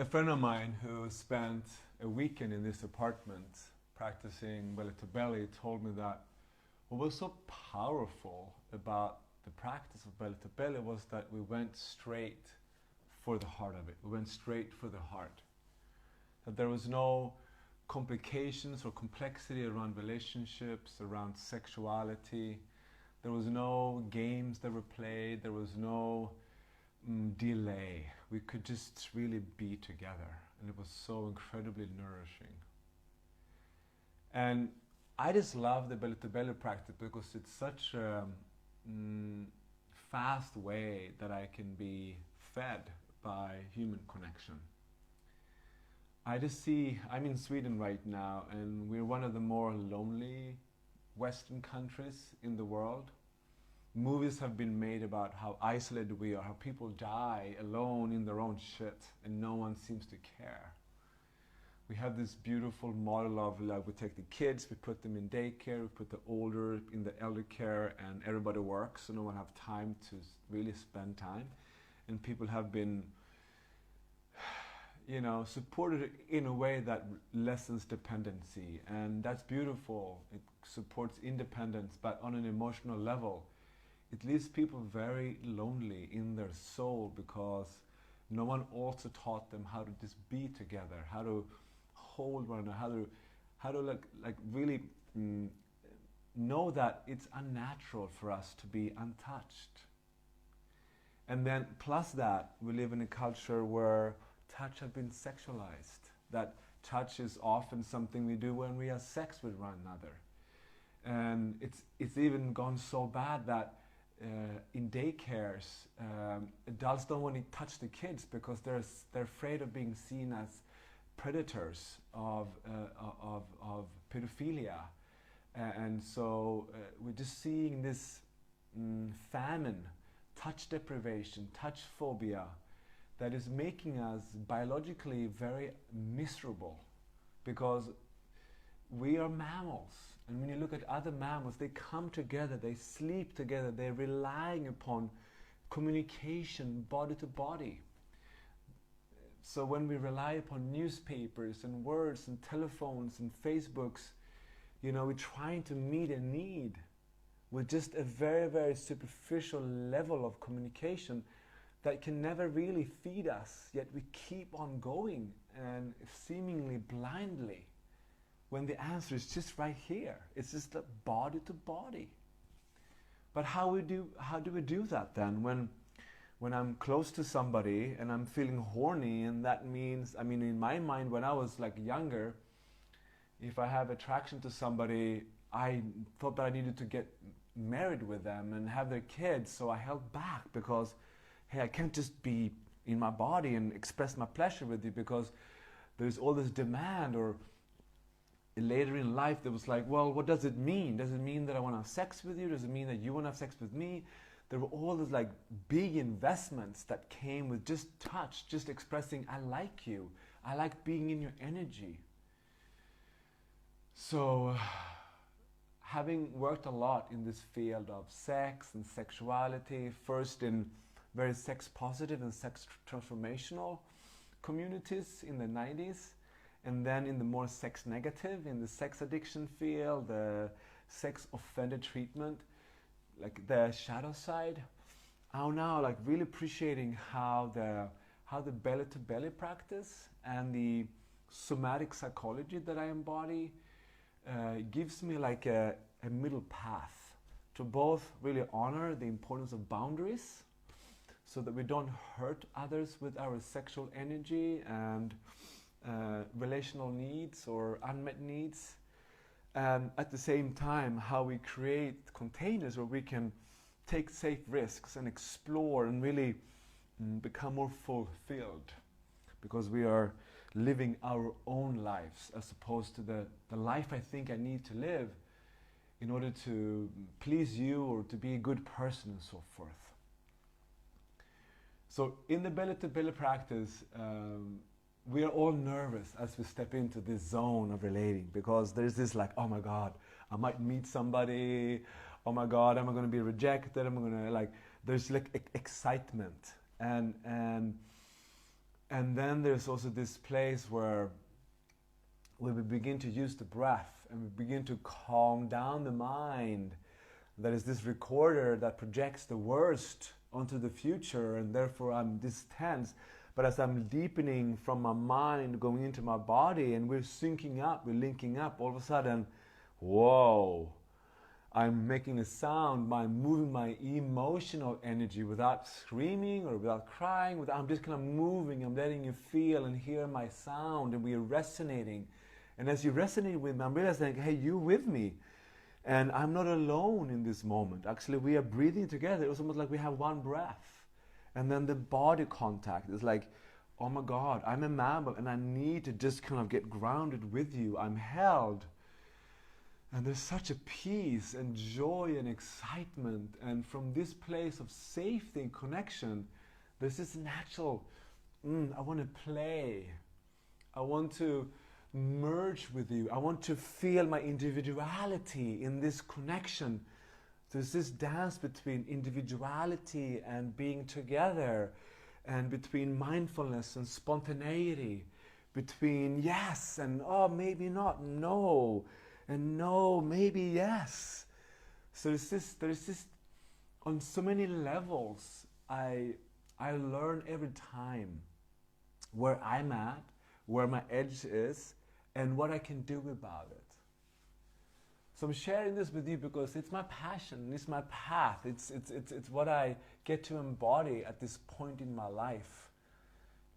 A friend of mine who spent a weekend in this apartment practicing Belly2Belly told me that what was so powerful about the practice of Belly2Belly was that we went straight for the heart of it. We went straight for the heart. That there was no complications or complexity around relationships, around sexuality. There was no games that were played. There was no delay. We could just really be together, and it was so incredibly nourishing. And I just love the Belly2Belly practice because it's such a fast way that I can be fed by human connection. I just see, I'm in Sweden right now, and we're one of the more lonely Western countries in the world. Movies have been made about how isolated we are, how people die alone in their own shit and no one seems to care. We have this beautiful model of like we take the kids, we put them in daycare, we put the older in the elder care, and everybody works so no one have time to really spend time. And people have been, you know, supported in a way that lessens dependency, and that's beautiful. It supports independence, but on an emotional level it leaves people very lonely in their soul because no one also taught them how to just be together, how to hold one another, how to like really know that it's unnatural for us to be untouched. And then plus that, we live in a culture where touch has been sexualized. That touch is often something we do when we have sex with one another. And it's even gone so bad that in daycares, adults don't want to touch the kids because they're afraid of being seen as predators of pedophilia. And so we're just seeing this famine, touch deprivation, touch phobia, that is making us biologically very miserable because we are mammals. And when you look at other mammals, they come together, they sleep together, they're relying upon communication body to body. So when we rely upon newspapers and words and telephones and Facebooks, you know, we're trying to meet a need with just a very, very superficial level of communication that can never really feed us, yet we keep on going and seemingly blindly when the answer is just right here. It's just a body to body. But how do we do that then when I'm close to somebody and I'm feeling horny? And that means, I mean, in my mind when I was like younger, if I have attraction to somebody, I thought that I needed to get married with them and have their kids, so I held back because hey, I can't just be in my body and express my pleasure with you because there's all this demand. Or later in life there was like, well, what does it mean? Does it mean that I want to have sex with you? Does it mean that you want to have sex with me? There were all these like big investments that came with just touch, just expressing I like you, I like being in your energy. So having worked a lot in this field of sex and sexuality, first in very sex positive and sex transformational communities in the 90s, and then in the more sex negative, in the sex addiction field, the sex offender treatment, like the shadow side. I'm now like really appreciating how the Belly2Belly practice and the somatic psychology that I embody gives me like a middle path to both really honor the importance of boundaries so that we don't hurt others with our sexual energy and relational needs or unmet needs, and at the same time how we create containers where we can take safe risks and explore and really become more fulfilled because we are living our own lives as opposed to the life I think I need to live in order to please you or to be a good person and so forth. So in the Belly2Belly practice, we are all nervous as we step into this zone of relating because there's this like, oh my God, I might meet somebody, oh my God, am I going to be rejected, am I going to like, there's like excitement and And then there's also this place where we begin to use the breath and we begin to calm down the mind. That is this recorder that projects the worst onto the future, and therefore I'm this tense. But as I'm deepening from my mind going into my body and we're syncing up, we're linking up, all of a sudden, whoa, I'm making a sound, I'm moving my emotional energy without screaming or without crying, I'm just kind of moving, I'm letting you feel and hear my sound, and we're resonating. And as you resonate with me, I'm realizing, hey, you're with me. And I'm not alone in this moment. Actually, we are breathing together. It's almost like we have one breath. And then the body contact is like, oh my God, I'm a mammal and I need to just kind of get grounded with you. I'm held. And there's such a peace and joy and excitement. And from this place of safety and connection, there's this natural, I want to play. I want to merge with you. I want to feel my individuality in this connection. There's this dance between individuality and being together, and between mindfulness and spontaneity, between yes and oh, maybe not, no, and no, maybe yes. So there's this on so many levels. I learn every time where I'm at, where my edge is, and what I can do about it. So I'm sharing this with you because it's my passion, it's my path, it's what I get to embody at this point in my life.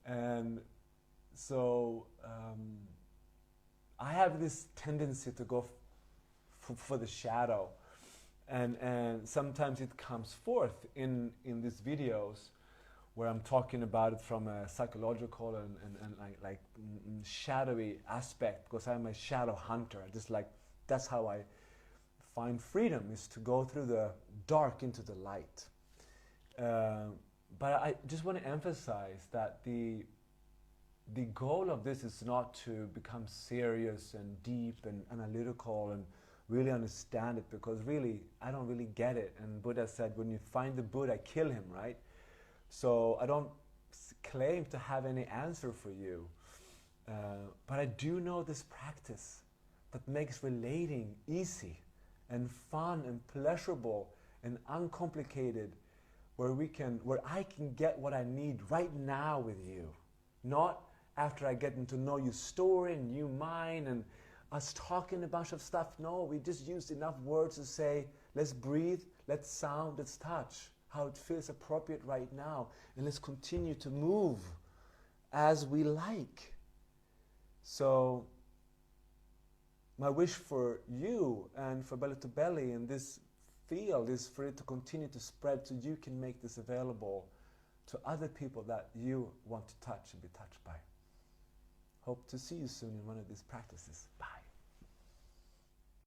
And so I have this tendency to go for the shadow, and sometimes it comes forth in these videos where I'm talking about it from a psychological and like shadowy aspect, because I'm a shadow hunter. That's how I find freedom, is to go through the dark into the light. But I just want to emphasize that the goal of this is not to become serious and deep and analytical and really understand it, because really I don't really get it. And Buddha said, when you find the Buddha, kill him, right? So I don't claim to have any answer for you, but I do know this practice that makes relating easy and fun and pleasurable and uncomplicated, where I can get what I need right now with you, not after I get to know your story and you mine and us talking a bunch of stuff. No, we just used enough words to say, let's breathe, let's sound, let's touch, how it feels appropriate right now, and let's continue to move as we like. So my wish for you and for Belly2Belly in this field is for it to continue to spread, so you can make this available to other people that you want to touch and be touched by. Hope to see you soon in one of these practices. Bye.